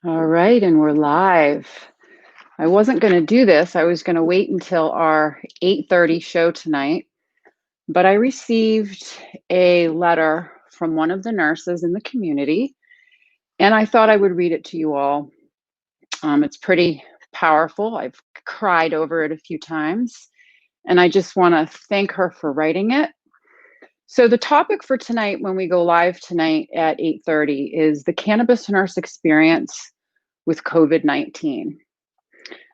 All right, and we're live. I wasn't going to do this. I was going to wait until our 8:30 show tonight, but I received a letter from one of the nurses in the community, and I thought I would read it to you all. It's pretty powerful. I've cried over it a few times, and I just want to thank her for writing it. So the topic for tonight when we go live tonight at 8:30 is the Cannabis Nurse experience with COVID-19.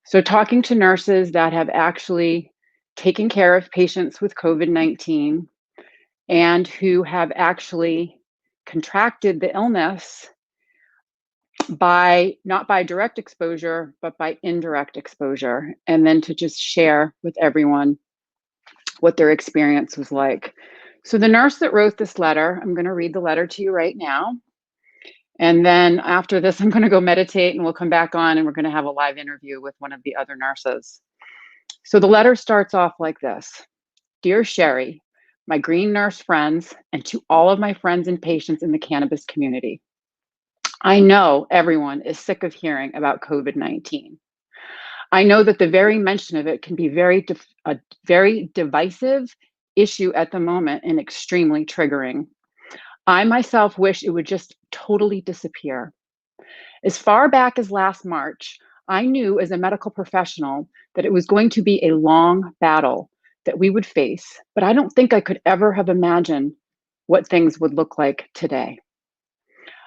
So, talking to nurses that have actually taken care of patients with COVID-19 and who have actually contracted the illness by not by direct exposure, but by indirect exposure, and then to just share with everyone what their experience was like. So, the nurse that wrote this letter, I'm going to read the letter to you right now. And then after this, I'm going to go meditate and we'll come back on and we're going to have a live interview with one of the other nurses. So the letter starts off like this. Dear Sherri, my green nurse friends, and to all of my friends and patients in the cannabis community. I know everyone is sick of hearing about COVID-19. I know that the very mention of it can be a very divisive issue at the moment and extremely triggering. I myself wish it would just totally disappear. As far back as last March, I knew as a medical professional that it was going to be a long battle that we would face, but I don't think I could ever have imagined what things would look like today.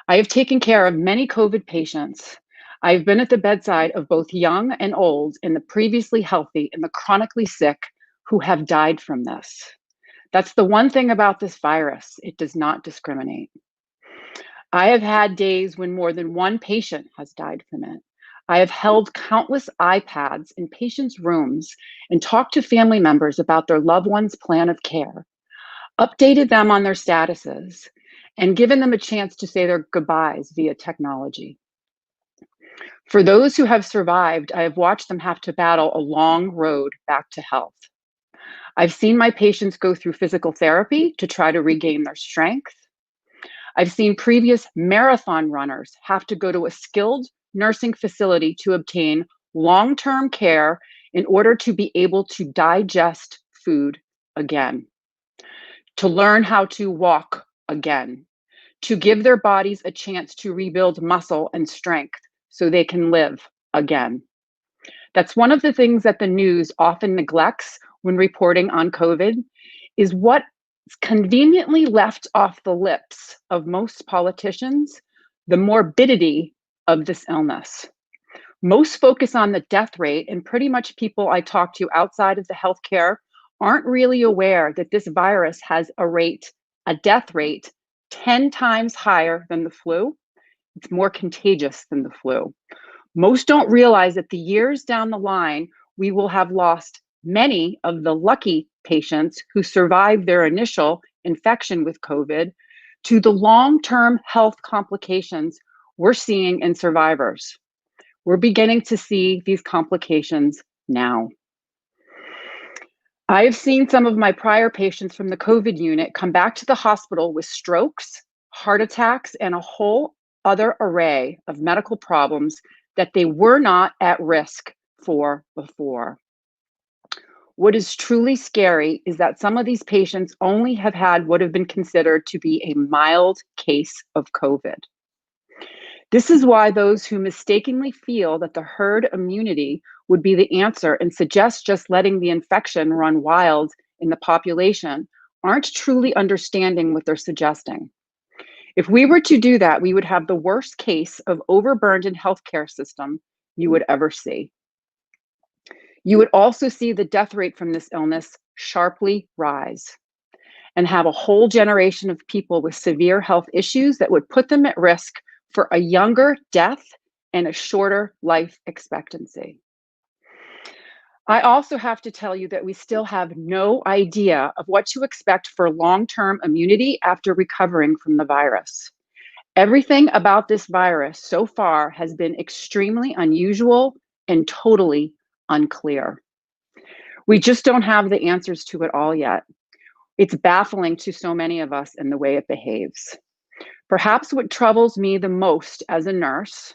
I have taken care of many COVID patients. I've been at the bedside of both young and old, and the previously healthy and the chronically sick who have died from this. That's the one thing about this virus, it does not discriminate. I have had days when more than one patient has died from it. I have held countless iPads in patients' rooms and talked to family members about their loved one's plan of care, updated them on their statuses, and given them a chance to say their goodbyes via technology. For those who have survived, I have watched them have to battle a long road back to health. I've seen my patients go through physical therapy to try to regain their strength. I've seen previous marathon runners have to go to a skilled nursing facility to obtain long-term care in order to be able to digest food again, to learn how to walk again, to give their bodies a chance to rebuild muscle and strength so they can live again. That's one of the things that the news often neglects when reporting on COVID is what conveniently left off the lips of most politicians, the morbidity of this illness. Most focus on the death rate, and pretty much people I talk to outside of the healthcare aren't really aware that this virus has a death rate 10 times higher than the flu. It's more contagious than the flu. Most don't realize that the years down the line, we will have lost many of the lucky patients who survived their initial infection with COVID to the long-term health complications we're seeing in survivors. We're beginning to see these complications now. I have seen some of my prior patients from the COVID unit come back to the hospital with strokes, heart attacks, and a whole other array of medical problems that they were not at risk for before. What is truly scary is that some of these patients only have had what have been considered to be a mild case of COVID. This is why those who mistakenly feel that the herd immunity would be the answer and suggest just letting the infection run wild in the population aren't truly understanding what they're suggesting. If we were to do that, we would have the worst case of overburdened healthcare system you would ever see. You would also see the death rate from this illness sharply rise and have a whole generation of people with severe health issues that would put them at risk for a younger death and a shorter life expectancy. I also have to tell you that we still have no idea of what to expect for long-term immunity after recovering from the virus. Everything about this virus so far has been extremely unusual and totally unclear. We just don't have the answers to it all yet. It's baffling to so many of us in the way it behaves. Perhaps what troubles me the most as a nurse,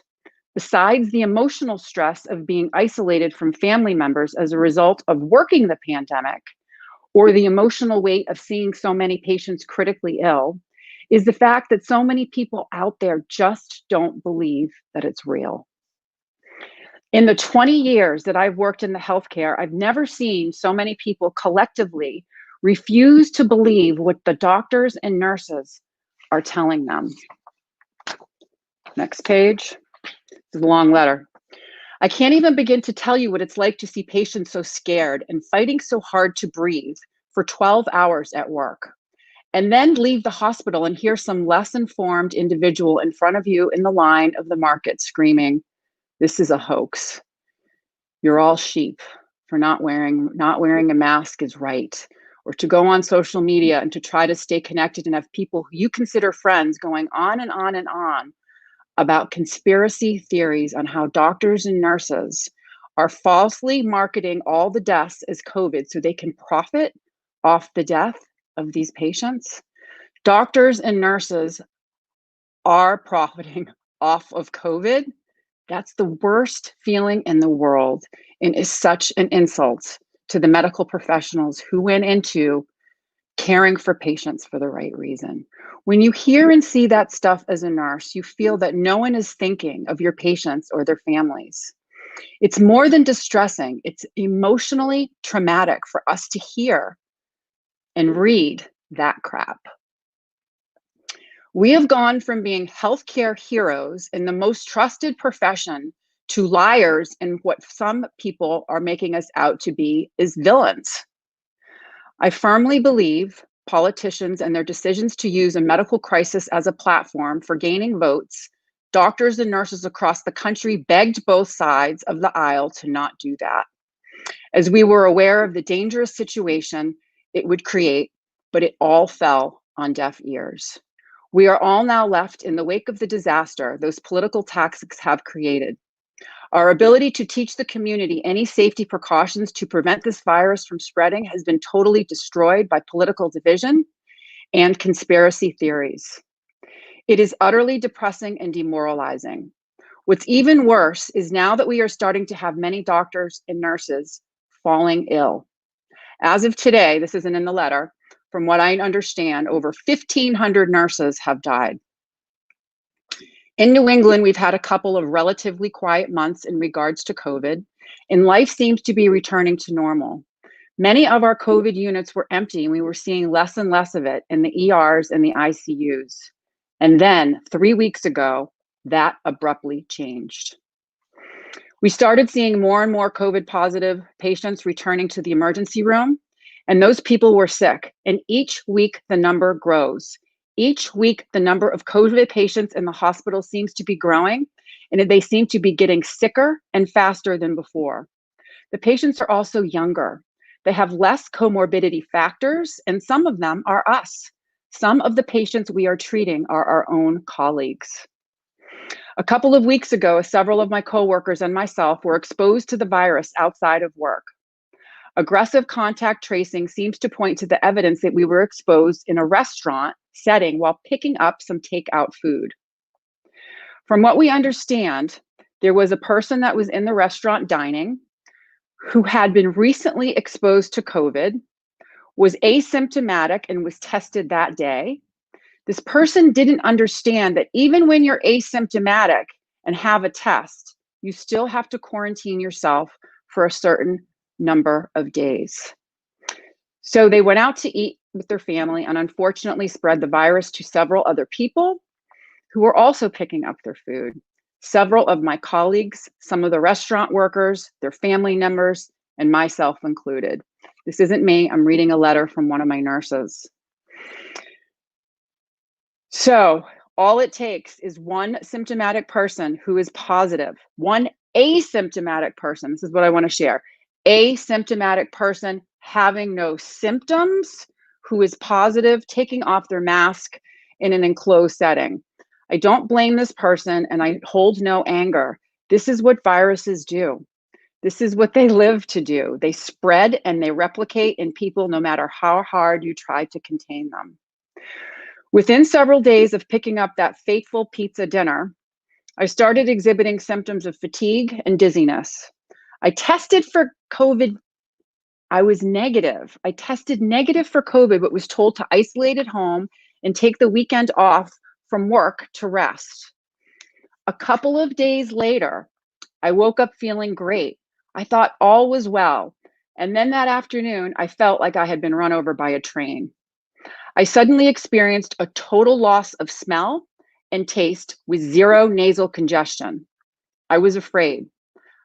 Besides the emotional stress of being isolated from family members as a result of working the pandemic, or the emotional weight of seeing so many patients critically ill, is the fact that so many people out there just don't believe that it's real. In the 20 years that I've worked in the healthcare, I've never seen so many people collectively refuse to believe what the doctors and nurses are telling them. Next page. This is a long letter. I can't even begin to tell you what it's like to see patients so scared and fighting so hard to breathe for 12 hours at work, and then leave the hospital and hear some less informed individual in front of you in the line of the market screaming, "This is a hoax. You're all sheep for not wearing a mask is right." Or to go on social media and to try to stay connected and have people who you consider friends going on and on and on about conspiracy theories on how doctors and nurses are falsely marketing all the deaths as COVID so they can profit off the death of these patients. Doctors and nurses are profiting off of COVID. That's the worst feeling in the world and is such an insult to the medical professionals who went into caring for patients for the right reason. When you hear and see that stuff as a nurse, you feel that no one is thinking of your patients or their families. It's more than distressing, it's emotionally traumatic for us to hear and read that crap. We have gone from being healthcare heroes in the most trusted profession to liars and what some people are making us out to be is villains. I firmly believe politicians and their decisions to use a medical crisis as a platform for gaining votes, doctors and nurses across the country begged both sides of the aisle to not do that, as we were aware of the dangerous situation it would create, but it all fell on deaf ears. We are all now left in the wake of the disaster those political tactics have created. Our ability to teach the community any safety precautions to prevent this virus from spreading has been totally destroyed by political division and conspiracy theories. It is utterly depressing and demoralizing. What's even worse is now that we are starting to have many doctors and nurses falling ill. As of today, this isn't in the letter, from what I understand, over 1,500 nurses have died. In New England, we've had a couple of relatively quiet months in regards to COVID, and life seems to be returning to normal. Many of our COVID units were empty, and we were seeing less and less of it in the ERs and the ICUs. And then 3 weeks ago, that abruptly changed. We started seeing more and more COVID positive patients returning to the emergency room, and those people were sick. And each week, the number grows. Each week, the number of COVID patients in the hospital seems to be growing, and they seem to be getting sicker and faster than before. The patients are also younger. They have less comorbidity factors, and some of them are us. Some of the patients we are treating are our own colleagues. A couple of weeks ago, several of my coworkers and myself were exposed to the virus outside of work. Aggressive contact tracing seems to point to the evidence that we were exposed in a restaurant setting while picking up some takeout food. From what we understand, there was a person that was in the restaurant dining who had been recently exposed to COVID, was asymptomatic and was tested that day. This person didn't understand that even when you're asymptomatic and have a test, you still have to quarantine yourself for a certain number of days. So they went out to eat with their family and unfortunately spread the virus to several other people who were also picking up their food. Several of my colleagues, some of the restaurant workers, their family members, and myself included. This isn't me, I'm reading a letter from one of my nurses. So all it takes is one symptomatic person who is positive, one asymptomatic person, this is what I want to share, asymptomatic person having no symptoms who is positive, taking off their mask in an enclosed setting. I don't blame this person and I hold no anger. This is what viruses do. This is what they live to do. They spread and they replicate in people no matter how hard you try to contain them. Within several days of picking up that fateful pizza dinner, I started exhibiting symptoms of fatigue and dizziness. I tested for COVID. I was negative. I tested negative for COVID, but was told to isolate at home and take the weekend off from work to rest. A couple of days later, I woke up feeling great. I thought all was well. And then that afternoon, I felt like I had been run over by a train. I suddenly experienced a total loss of smell and taste with zero nasal congestion. I was afraid.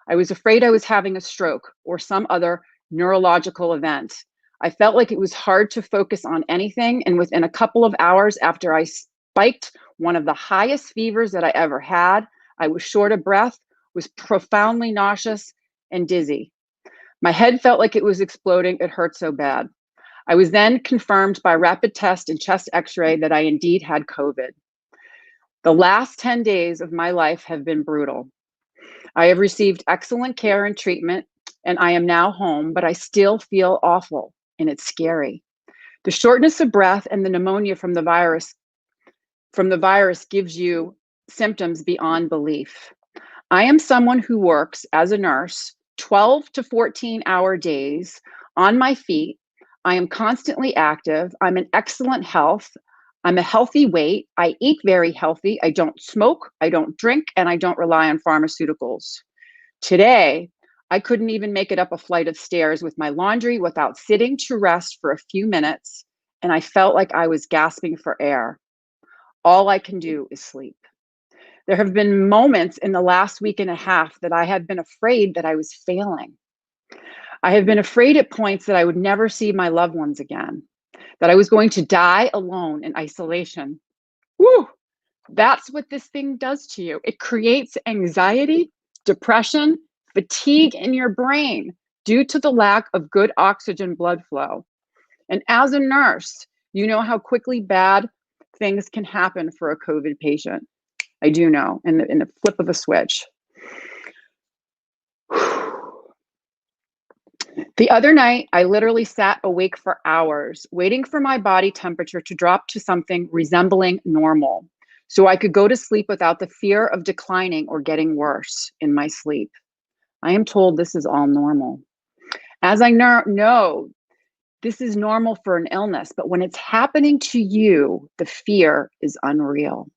I was afraid I was having a stroke or some other neurological event. I felt like it was hard to focus on anything. And within a couple of hours after I spiked one of the highest fevers that I ever had, I was short of breath, was profoundly nauseous and dizzy. My head felt like it was exploding. It hurt so bad. I was then confirmed by rapid test and chest x-ray that I indeed had COVID. The last 10 days of my life have been brutal. I have received excellent care and treatment, and I am now home, but I still feel awful, and it's scary. The shortness of breath and the pneumonia from the virus gives you symptoms beyond belief. I am someone who works as a nurse 12 to 14-hour days on my feet. I am constantly active. I'm in excellent health. I'm a healthy weight. I eat very healthy. I don't smoke, I don't drink, and I don't rely on pharmaceuticals. Today, I couldn't even make it up a flight of stairs with my laundry without sitting to rest for a few minutes, and I felt like I was gasping for air. All I can do is sleep. There have been moments in the last week and a half that I have been afraid that I was failing. I have been afraid at points that I would never see my loved ones again, that I was going to die alone in isolation. Woo! That's what this thing does to you. It creates anxiety, depression, fatigue in your brain due to the lack of good oxygen blood flow. And as a nurse, you know how quickly bad things can happen for a COVID patient. I do know, in the flip of a switch. The other night, I literally sat awake for hours, waiting for my body temperature to drop to something resembling normal, so I could go to sleep without the fear of declining or getting worse in my sleep. I am told this is all normal. As I know, this is normal for an illness, but when it's happening to you, the fear is unreal.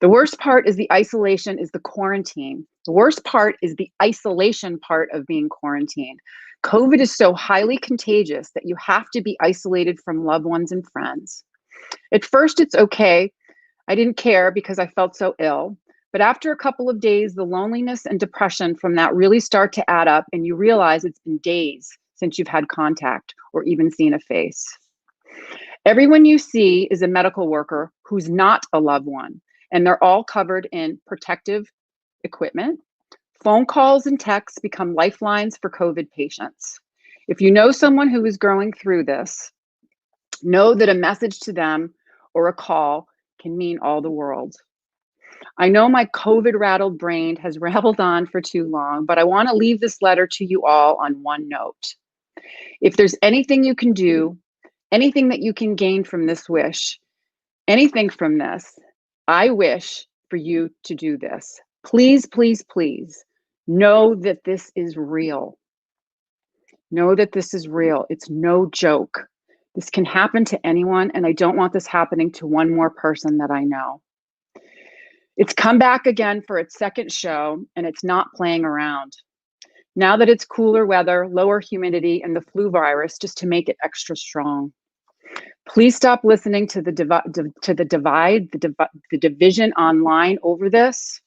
The worst part is the isolation, is the quarantine. The worst part is the isolation part of being quarantined. COVID is so highly contagious that you have to be isolated from loved ones and friends. At first, it's okay. I didn't care because I felt so ill. But after a couple of days, the loneliness and depression from that really start to add up, and you realize it's been days since you've had contact or even seen a face. Everyone you see is a medical worker who's not a loved one, and they're all covered in protective equipment. Phone calls and texts become lifelines for COVID patients. If you know someone who is going through this, know that a message to them or a call can mean all the world. I know my COVID rattled brain has rattled on for too long, but I want to leave this letter to you all on one note. If there's anything you can do, anything that you can gain from this wish, anything from this, I wish for you to do this. Please, please, please know that this is real. Know that this is real. It's no joke. This can happen to anyone, and I don't want this happening to one more person that I know. It's come back again for its second show, and it's not playing around. Now that it's cooler weather, lower humidity, and the flu virus, just to make it extra strong. Please stop listening to the division online over this.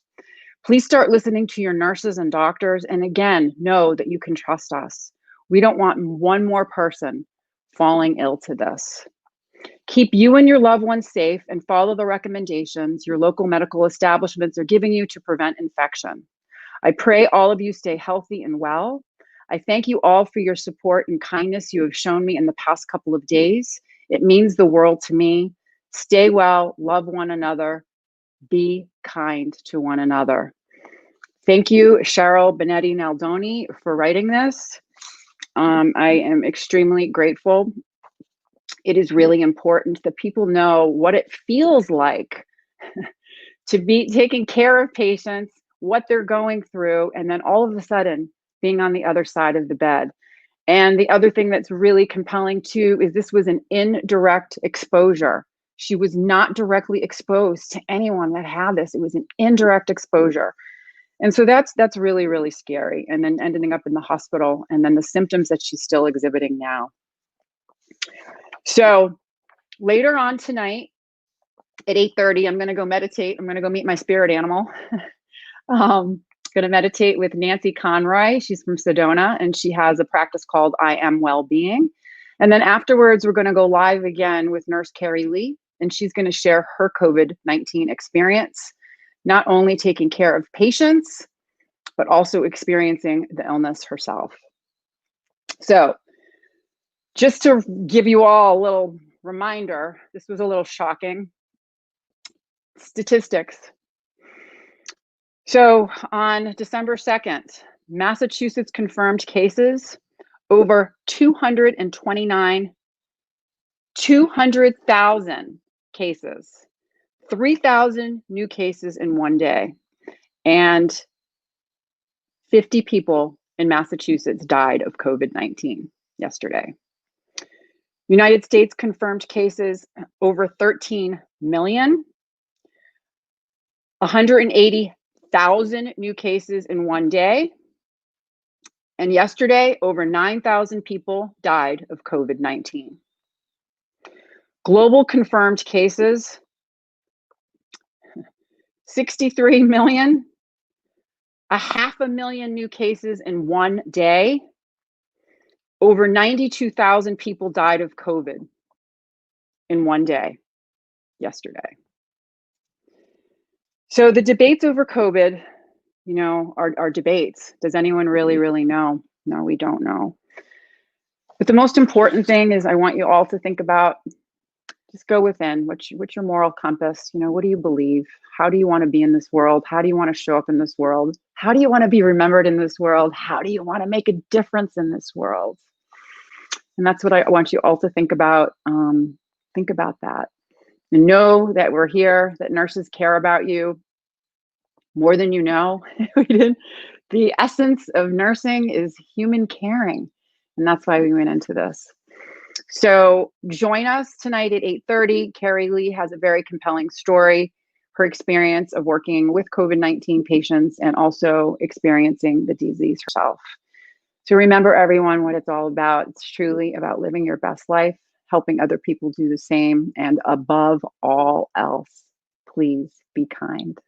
Please start listening to your nurses and doctors. And again, know that you can trust us. We don't want one more person falling ill to this. Keep you and your loved ones safe and follow the recommendations your local medical establishments are giving you to prevent infection. I pray all of you stay healthy and well. I thank you all for your support and kindness you have shown me in the past couple of days. It means the world to me. Stay well, love one another, be kind to one another. Thank you, Cheryl Benetti Naldoni, for writing this. I am extremely grateful. It is really important that people know what it feels like to be taking care of patients, what they're going through, and then all of a sudden being on the other side of the bed. And the other thing that's really compelling too is this was an indirect exposure. She was not directly exposed to anyone that had this. It was an indirect exposure. And so that's really, really scary. And then ending up in the hospital, and then the symptoms that she's still exhibiting now. So later on tonight at 8:30, I'm going to go meditate. I'm going to go meet my spirit animal. Going to meditate with Nancy Conroy. She's from Sedona, and she has a practice called I Am Wellbeing. And then afterwards, we're going to go live again with Nurse Carrie Lee, and she's going to share her COVID-19 experience, not only taking care of patients, but also experiencing the illness herself. So just to give you all a little reminder, this was a little shocking. Statistics. So on December 2nd, Massachusetts confirmed cases over 200,000 cases, 3,000 new cases in one day, and 50 people in Massachusetts died of COVID-19 yesterday. United States confirmed cases over 13 million, 180,000 new cases in one day. And yesterday, over 9,000 people died of COVID-19. Global confirmed cases, 63 million, 500,000 new cases in one day. Over 92,000 people died of COVID in one day yesterday. So the debates over COVID, are debates. Does anyone really know? No, we don't know. But the most important thing is I want you all to think about, just go within. What's your moral compass? What do you believe? How do you want to be in this world? How do you want to show up in this world? How do you want to be remembered in this world? How do you want to make a difference in this world? And that's what I want you all to think about. Think about that. And know that we're here, that nurses care about you more than you know. The essence of nursing is human caring. And that's why we went into this. So join us tonight at 8:30. Carrie Lee has a very compelling story, her experience of working with COVID-19 patients and also experiencing the disease herself. So remember, everyone, what it's all about. It's truly about living your best life, helping other people do the same, and above all else, please be kind.